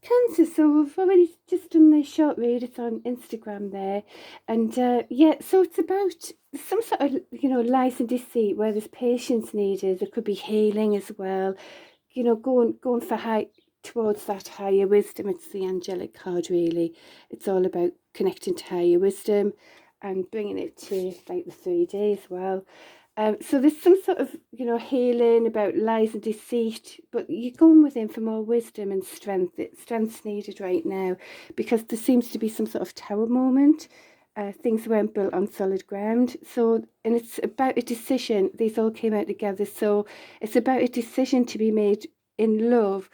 Cancer, so we've already just done the short read. It's on Instagram there, and yeah, so it's about some sort of, lies and deceit where there's patience needed. There could be healing as well, going for high towards that higher wisdom. It's the angelic card, really. It's all about connecting to higher wisdom and bringing it to like the 3D as well. So there's some sort of, healing about lies and deceit, but you're going within for more wisdom and strength. Strength's needed right now because there seems to be some sort of tower moment. Things weren't built on solid ground. So, and it's about a decision. These all came out together. So it's about a decision to be made in love,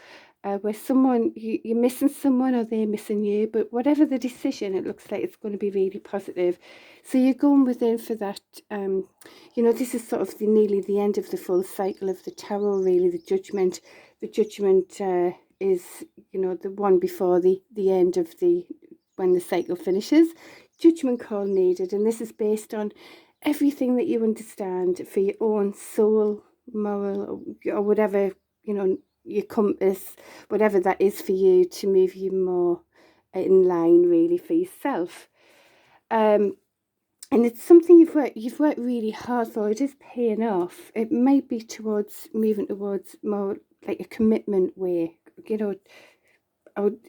where someone, you're missing someone or they're missing you. But whatever the decision, it looks like it's going to be really positive. So you're going within for that. This is sort of nearly the end of the full cycle of the tarot, really, the judgment. The judgment is, the one before the end of when the cycle finishes. Judgment call needed, and this is based on everything that you understand for your own soul, moral, or whatever, your compass, whatever that is for you to move you more in line, really, for yourself. And it's something you've worked really hard for. It is paying off. It might be towards moving towards more like a commitment way.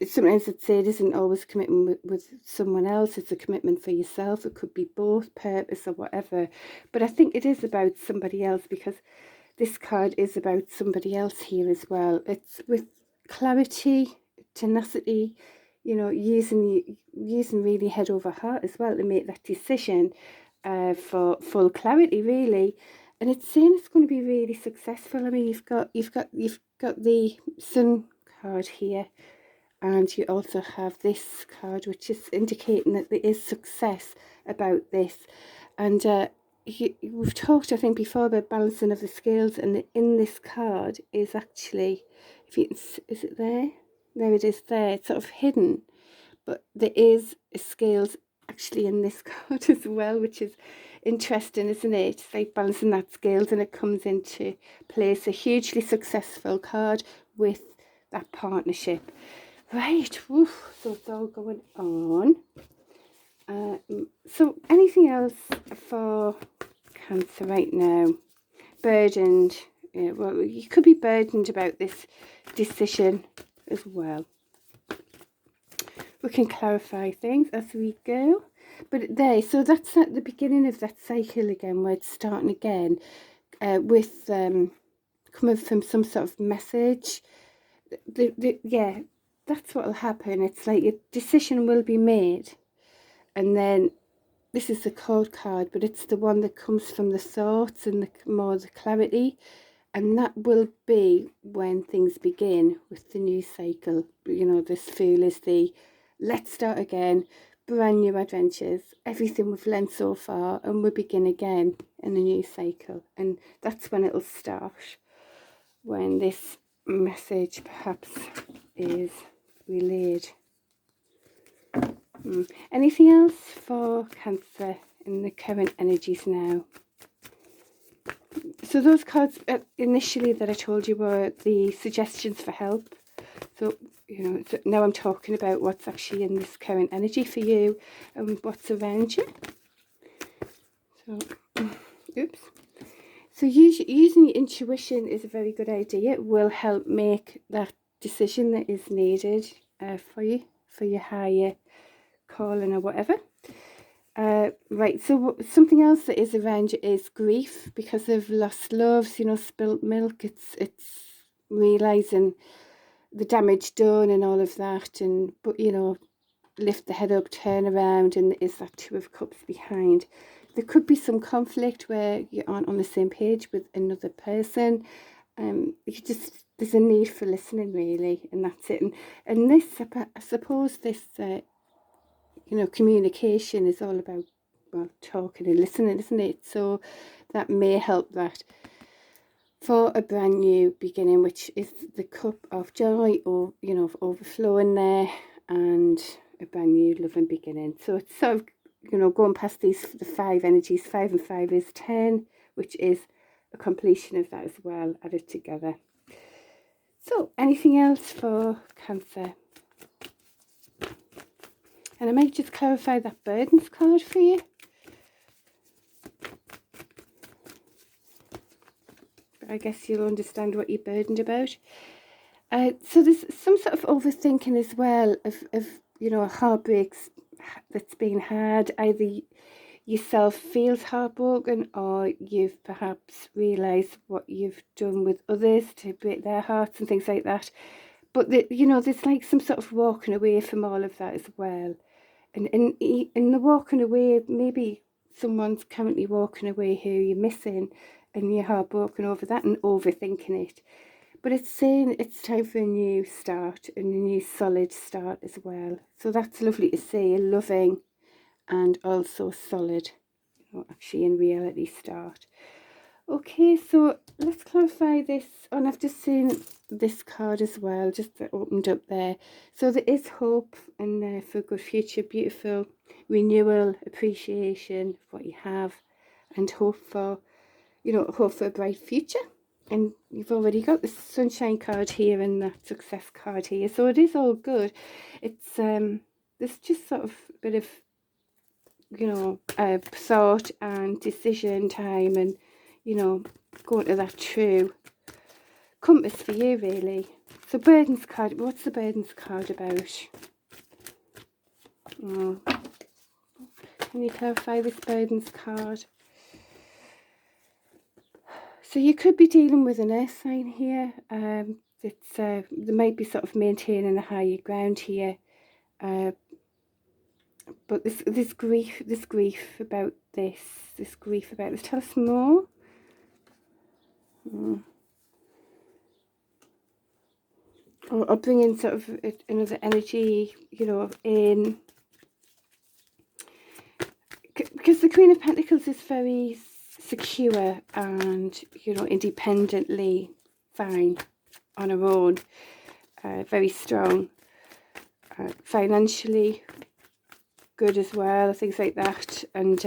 Sometimes I'd say it isn't always commitment with someone else. It's a commitment for yourself. It could be both, purpose or whatever. But I think it is about somebody else, because this card is about somebody else here as well. It's with clarity, tenacity, using really head over heart as well to make that decision for full clarity, really. And it's saying it's going to be really successful. I mean, you've got the Sun card here, and you also have this card, which is indicating that there is success about this. And we've talked, I think, before about balancing of the scales, and in this card is actually, if you can, is it there? There it is there. It's sort of hidden, but there is a scales actually in this card as well, which is interesting, isn't it? It's like balancing that scales, and it comes into place. A hugely successful card with that partnership. Right, oof, so it's all going on. So anything else for Cancer right now? Burdened. Yeah, well, you could be burdened about this decision as well. We can clarify things as we go. But so that's at the beginning of that cycle again, where it's starting again with coming from some sort of message. Yeah, that's what will happen. It's like a decision will be made, and then this is the cold card, but it's the one that comes from the thoughts and the clarity, and that will be when things begin with the new cycle. This feel is the let's start again, brand new adventures, everything we've learned so far, and we begin again in a new cycle. And that's when it'll start, when this message perhaps is relayed. Anything else for Cancer in the current energies now? So those cards initially that I told you were the suggestions for help. So, so now I'm talking about what's actually in this current energy for you and what's around you. So, oops. So using your intuition is a very good idea. It will help make that decision that is needed for you, for your higher calling or whatever. Right, so something else that is around you is grief because of lost loves, spilt milk. It's realizing the damage done and all of that, but lift the head up, turn around, and is that Two of Cups behind. There could be some conflict where you aren't on the same page with another person. There's a need for listening, really, and that's it. And this, I suppose, this communication is all about, well, talking and listening, isn't it? So that may help that for a brand new beginning, which is the cup of joy, or overflowing there, and a brand new loving beginning. So it's sort of going past the 5 energies. 5 and 5 is 10, which is a completion of that as well, added together. So anything else for Cancer? And I might just clarify that burdens card for you. But I guess you'll understand what you're burdened about. So there's some sort of overthinking as well of you know, heartbreaks that's been had. Either yourself feels heartbroken, or you've perhaps realised what you've done with others to break their hearts and things like that. But you know, there's like some sort of walking away from all of that as well. And in the walking away, maybe someone's currently walking away who you're missing, and you're heartbroken over that and overthinking it. But it's saying it's time for a new start and a new solid start as well. So that's lovely to see, a loving and also solid, you know, actually in reality start. Okay, so let's clarify this. Oh, and I've just seen this card as well, just opened up there. So there is hope in there for a good future, beautiful renewal, appreciation of what you have, and hope for, you know, hope for a bright future. And you've already got the sunshine card here and that success card here, so it is all good. It's there's just sort of a bit of, you know, thought and decision time, and, you know, going to that true compass for you, really. So burdens card, what's the burdens card about? Oh, can you clarify this burdens card? So you could be dealing with an earth sign here. It's there might be sort of maintaining a higher ground here, but this grief about this, Tell us more. Or bring in sort of another energy, you know, in, because the Queen of Pentacles is very secure and, you know, independently fine on her own, very strong, financially good as well, things like that. And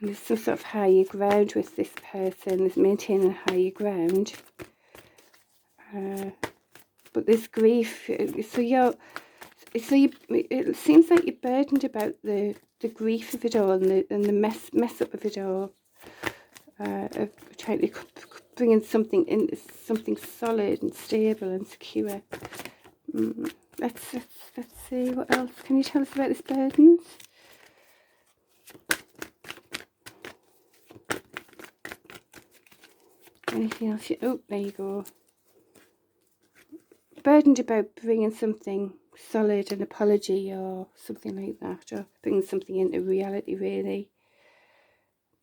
there's some sort of higher ground with this person, is maintaining higher ground. But this grief, it seems like you're burdened about the grief of it all, and the mess up of it all, of trying to bring in something solid and stable and secure. Let's see, what else can you tell us about this burdens? Anything else? Oh, there you go. Burdened about bringing something solid, an apology or something like that, or bringing something into reality, really.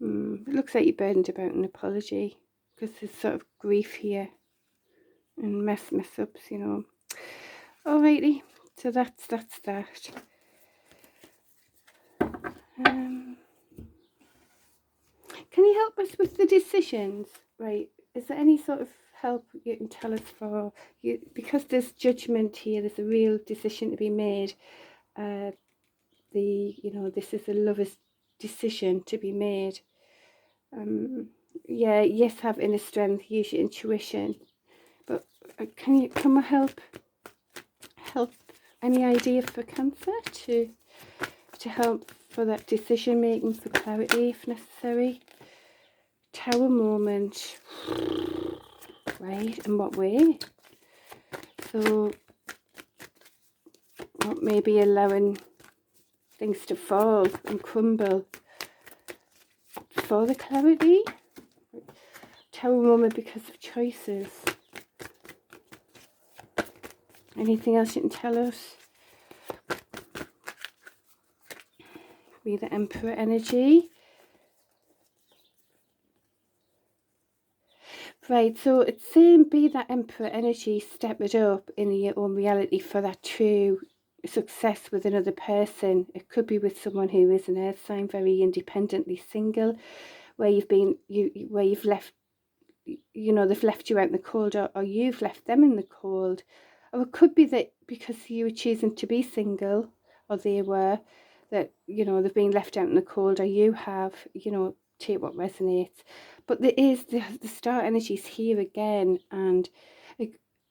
It looks like you're burdened about an apology, because there's sort of grief here and mess ups, you know. Alrighty, so that's that. Can you help us with the decisions? Right, is there any sort of help you can tell us for you, because there's judgment here, there's a real decision to be made. You know, this is a lover's decision to be made. Yeah, yes, have inner strength, use your intuition, but can we help any idea for Cancer to help for that decision making, for clarity if necessary? Tower moment. Right, in what way? So what, maybe allowing things to fall and crumble for the clarity? Tower moment because of choices. Anything else you can tell us? Be the Emperor energy. Right, so it's saying be that Emperor energy, step it up in your own reality for that true success with another person. It could be with someone who is an earth sign, very independently single, where you've left, you know, they've left you out in the cold, or you've left them in the cold. Or it could be that because you were choosing to be single, or they were, that, you know, they've been left out in the cold, or you have, you know, take what resonates. But there is the star energies here again, and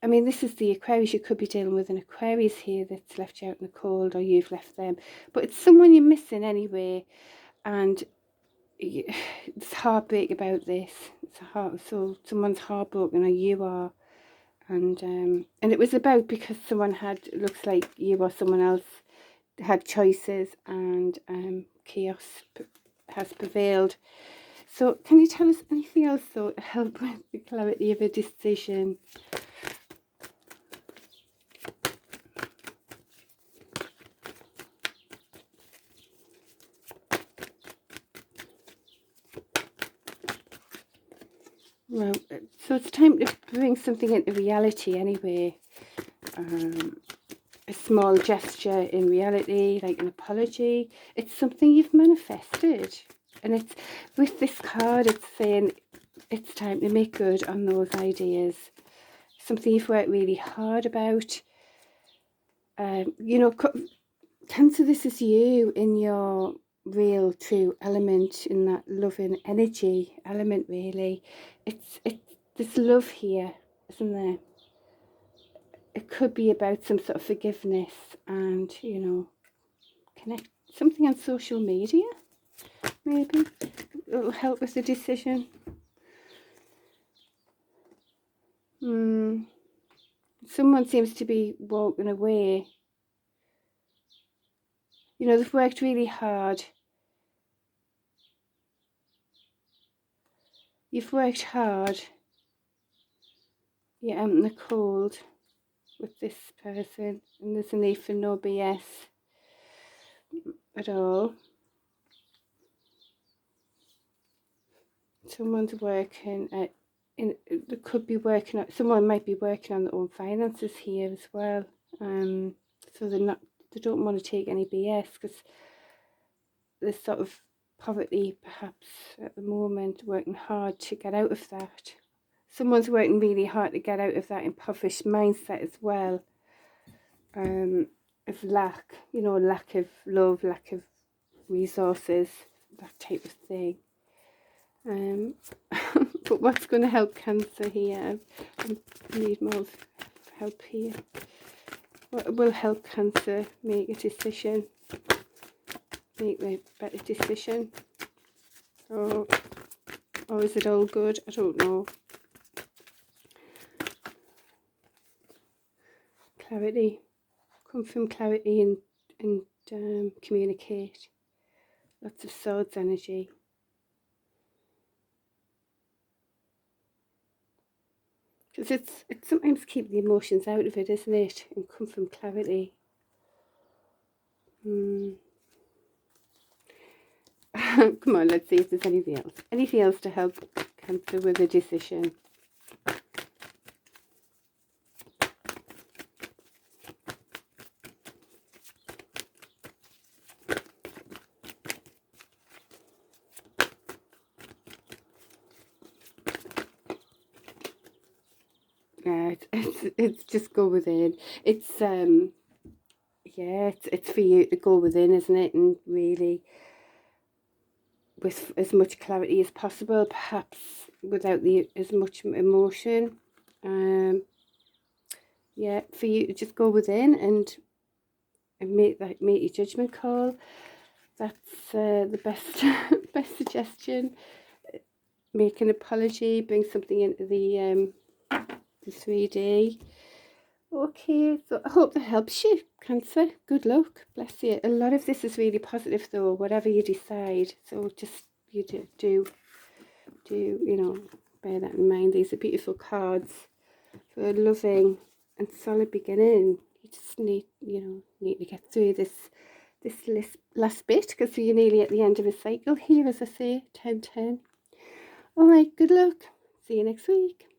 I mean, this is the Aquarius. You could be dealing with an Aquarius here that's left you out in the cold, or you've left them. But it's someone you're missing anyway. And it's heartbreak about this. So someone's heartbroken, or you are. And it was about because someone had, it looks like you or someone else had choices, and chaos has prevailed. So can you tell us anything else, though, to help with the clarity of a decision? Well, so it's time to bring something into reality anyway. A small gesture in reality, like an apology. It's something you've manifested. And it's, with this card, it's saying it's time to make good on those ideas. Something you've worked really hard about. You know, Cancer, this is you in your real, true element, in that loving energy element, really. It's this love here, isn't there? It could be about some sort of forgiveness and, you know, connect something on social media, maybe. It'll help with the decision. Someone seems to be walking away. You know, they've worked really hard. You've worked hard. You're out in the cold with this person, and there's a need for no BS at all. Someone's working at, they could be working on, someone might be working on their own finances here as well. So they don't want to take any BS, because there's sort of poverty perhaps at the moment, working hard to get out of that. Someone's working really hard to get out of that impoverished mindset as well. Of lack, you know, lack of love, lack of resources, that type of thing. But what's going to help Cancer here? I need more help here. What will help Cancer make a decision? Make a better decision? Or is it all good? I don't know. Clarity. Come from clarity and communicate. Lots of swords energy. Because it's sometimes keep the emotions out of it, isn't it? And come from clarity. Come on, let's see if there's anything else. Anything else to help Cancer with a decision? Yeah, it's just go within. It's yeah, it's for you to go within, isn't it? And really, with as much clarity as possible, perhaps without as much emotion. Yeah, for you to just go within and make your judgment call. That's the best best suggestion. Make an apology, bring something into the 3D. Okay, so I hope that helps you, Cancer. Good luck. Bless you. A lot of this is really positive, though, whatever you decide. So just you do you know, bear that in mind. These are beautiful cards for a loving and solid beginning. You just need to get through this last bit, because you're nearly at the end of a cycle here, as I say, 10-10. All right, good luck. See you next week.